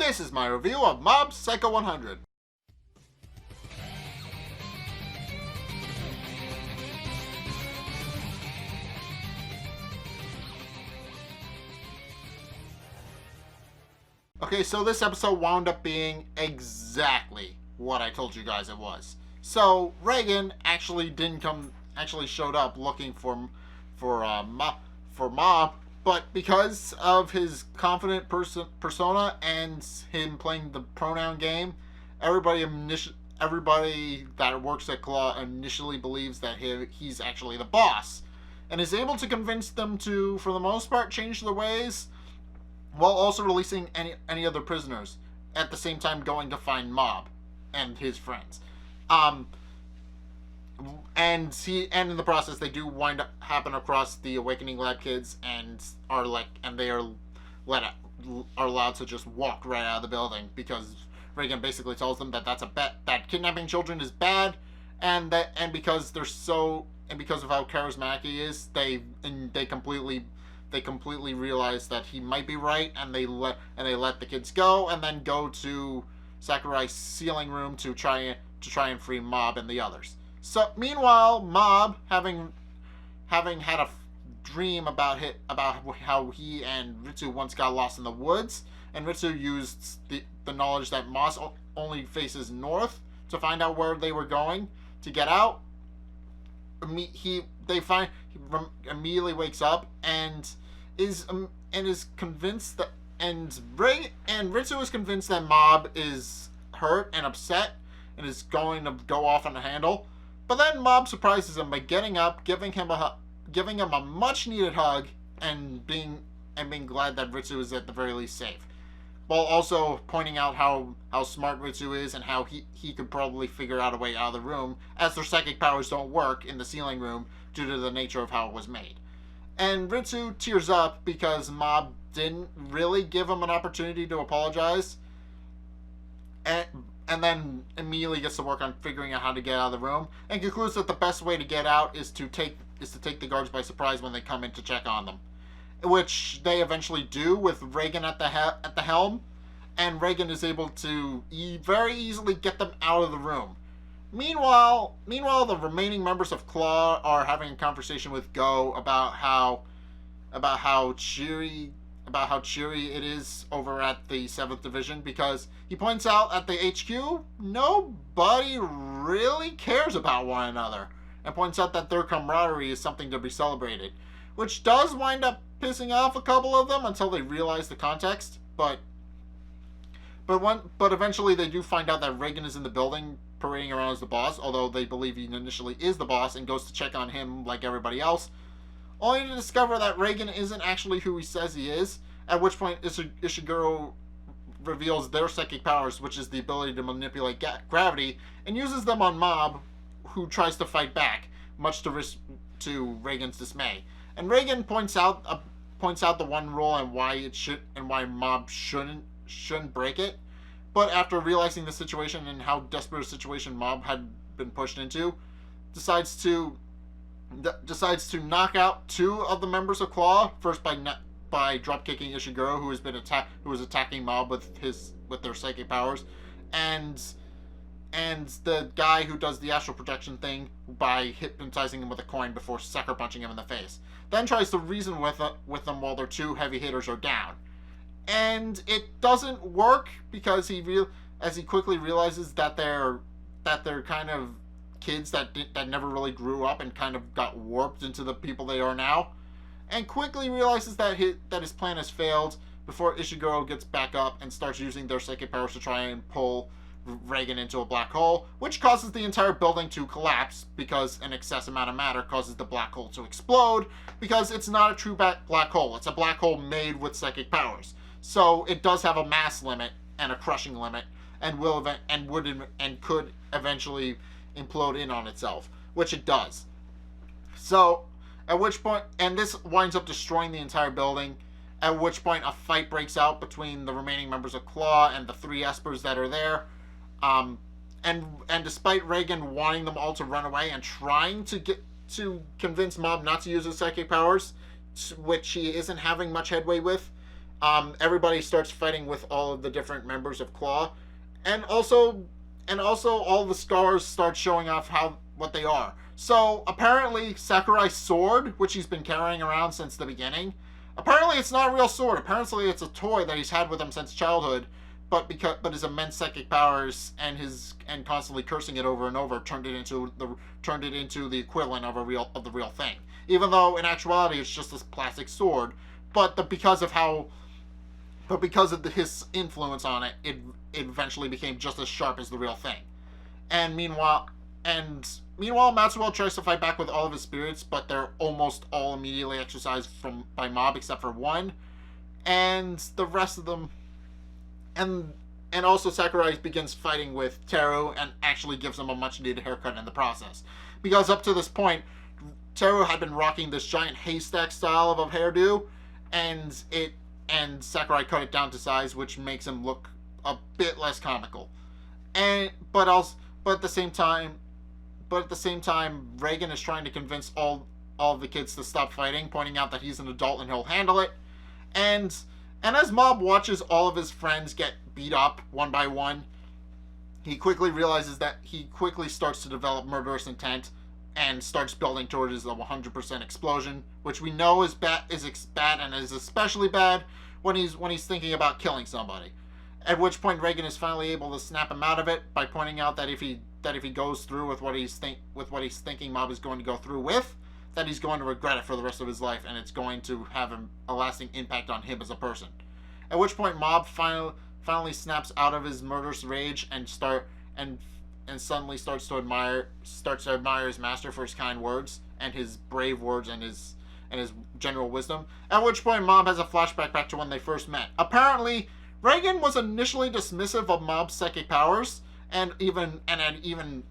This is my review of Mob Psycho 100. Okay, so this episode wound up being exactly what I told you guys it was. So Reigen actually showed up looking for Mob, but because of his confident persona and him playing the pronoun game, everybody that works at Claw initially believes that he's actually the boss, and is able to convince them to, for the most part, change their ways, while also releasing any other prisoners, at the same time going to find Mob and his friends. And in the process, they do happen across the Awakening Lab kids, and they are allowed to just walk right out of the building, because Reigen basically tells them that that kidnapping children is bad, and because of how charismatic he is, they completely realize that he might be right, and they let the kids go, and then go to Sakurai's sealing room to try and free Mob and the others. So meanwhile, Mob, having had a dream about how he and Ritsu once got lost in the woods, and Ritsu used the knowledge that Moss only faces north to find out where they were going to get out. He immediately wakes up and is convinced that Ritsu is convinced that Mob is hurt and upset and is going to go off on a handle. But then Mob surprises him by getting up, giving him a much needed hug, and being glad that Ritsu is at the very least safe, while also pointing out how smart Ritsu is and how he could probably figure out a way out of the room, as their psychic powers don't work in the sealing room due to the nature of how it was made. And Ritsu tears up because Mob didn't really give him an opportunity to apologize, and then immediately gets to work on figuring out how to get out of the room, and concludes that the best way to get out is to take the guards by surprise when they come in to check on them, which they eventually do with Reigen at the helm, and Reigen is able to very easily get them out of the room. Meanwhile, the remaining members of Claw are having a conversation with Go about how cheery it is over at the 7th Division, because he points out at the HQ, nobody really cares about one another, and points out that their camaraderie is something to be celebrated, which does wind up pissing off a couple of them until they realize the context. But eventually they do find out that Reigen is in the building parading around as the boss, although they believe he initially is the boss, and goes to check on him like everybody else, only to discover that Reigen isn't actually who he says he is, at which point Ishiguro reveals their psychic powers, which is the ability to manipulate gravity, and uses them on Mob, who tries to fight back, much to Reigen's dismay. And Reigen points out the one rule and why Mob shouldn't break it. But after realizing the situation and how desperate a situation Mob had been pushed into, decides to knock out 2 of the members of Claw, first by dropkicking Ishiguro, who was attacking Mob with their psychic powers, and the guy who does the astral projection thing by hypnotizing him with a coin before sucker punching him in the face. Then tries to reason with them while their 2 heavy hitters are down. And it doesn't work, because as he quickly realizes that they're kind of kids that never really grew up and kind of got warped into the people they are now, and quickly realizes that his plan has failed before Ishiguro gets back up and starts using their psychic powers to try and pull Reigen into a black hole, which causes the entire building to collapse, because an excess amount of matter causes the black hole to explode, because it's not a true black hole. It's a black hole made with psychic powers. So it does have a mass limit and a crushing limit, and could eventually implode in on itself, which it does. So, at which point, and this winds up destroying the entire building, at which point a fight breaks out between the remaining members of Claw and the 3 espers that are there. And despite Reigen wanting them all to run away and trying to convince Mob not to use his psychic powers, which he isn't having much headway with, everybody starts fighting with all of the different members of Claw, and also all the scars start showing off what they are. So apparently Sakurai's sword, which he's been carrying around since the beginning, apparently it's not a real sword. Apparently it's a toy that he's had with him since childhood, but his immense psychic powers and constantly cursing it over and over turned it into the equivalent of the real thing. Even though in actuality it's just this plastic sword, because of his influence on it, it eventually became just as sharp as the real thing. And meanwhile, Matsuo tries to fight back with all of his spirits, but they're almost all immediately exorcised by Mob except for one, and the rest of them. And also Sakurai begins fighting with Teru and actually gives him a much needed haircut in the process, because up to this point, Teru had been rocking this giant haystack style of a hairdo, and Sakurai cut it down to size, which makes him look a bit less comical. But at the same time, Reigen is trying to convince all of the kids to stop fighting, pointing out that he's an adult and he'll handle it. And as Mob watches all of his friends get beat up one by one, he quickly starts to develop murderous intent and starts building towards a 100% explosion, which we know is bad and is especially bad when he's thinking about killing somebody. At which point Reigen is finally able to snap him out of it by pointing out that if he goes through with what he's thinking Mob is going to go through with, that he's going to regret it for the rest of his life, and it's going to have a lasting impact on him as a person. At which point Mob finally snaps out of his murderous rage and suddenly starts to admire his master for his kind words and his brave words and his general wisdom. At which point Mob has a flashback back to when they first met. Apparently, Reigen was initially dismissive of Mob's psychic powers, and even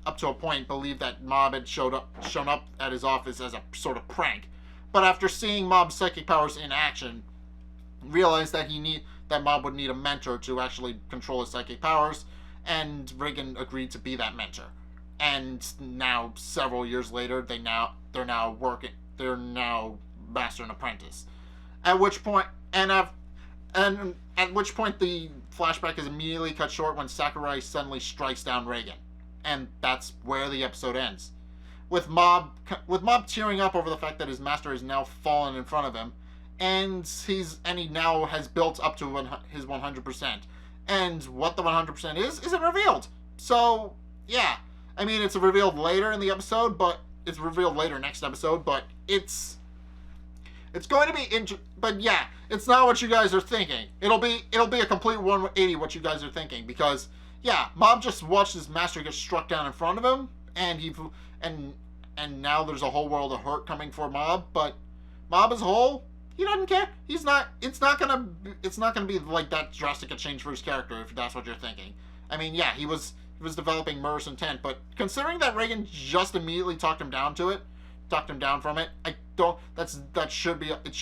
up to a point believed that Mob had shown up at his office as a sort of prank. But after seeing Mob's psychic powers in action, realized that Mob would need a mentor to actually control his psychic powers, and Reigen agreed to be that mentor. And now, several years later, they're now master and apprentice. At which point the flashback is immediately cut short when Sakurai suddenly strikes down Reigen, and that's where the episode ends. With Mob tearing up over the fact that his master has now fallen in front of him, and he now has built up to his 100%. And what the 100% isn't revealed. So yeah, I mean it's revealed later in the episode, but it's revealed later next episode. But it's going to be but yeah, it's not what you guys are thinking. It'll be a complete 180 what you guys are thinking, because yeah, Mob just watched his master get struck down in front of him, and now there's a whole world of hurt coming for Mob. But Mob as a whole, he doesn't care. It's not gonna be like that drastic a change for his character, if that's what you're thinking. I mean, yeah, he was developing murderous intent, but considering that Reigen just immediately talked him down from it, it should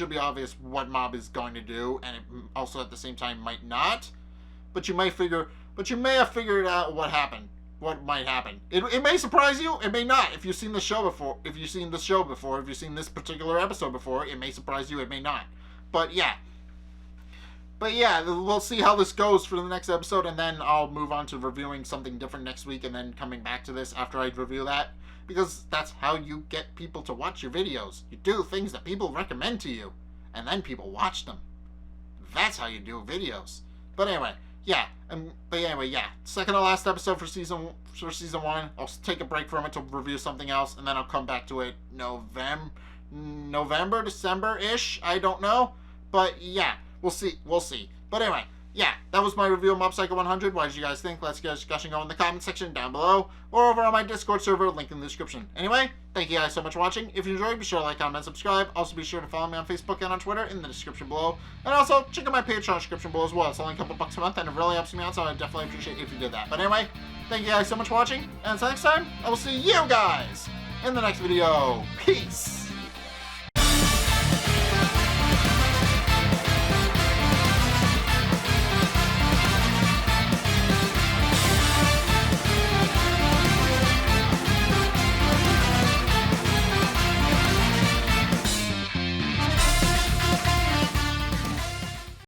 be obvious what Mob is going to do, and it also at the same time might not. But you may have figured out what might happen. It may surprise you, it may not. If you've seen this particular episode before, it may surprise you, it may not. But yeah, we'll see how this goes for the next episode, and then I'll move on to reviewing something different next week, and then coming back to this after I review that, because that's how you get people to watch your videos. You do things that people recommend to you, and then people watch them. That's how you do videos. But anyway, yeah. Second to last episode for season 1. I'll take a break from it to review something else, and then I'll come back to it November, December-ish. I don't know, but yeah, we'll see. But anyway, yeah, that was my review of Mob Psycho 100. What did you guys think? Let's get a discussion going in the comment section down below, or over on my Discord server, link in the description. Anyway, thank you guys so much for watching. If you enjoyed, be sure to like, comment, and subscribe. Also, be sure to follow me on Facebook and on Twitter in the description below. And also, check out my Patreon description below as well. It's only a couple bucks a month, and it really helps me out, so I'd definitely appreciate it if you did that. But anyway, thank you guys so much for watching, and until next time, I will see you guys in the next video. Peace!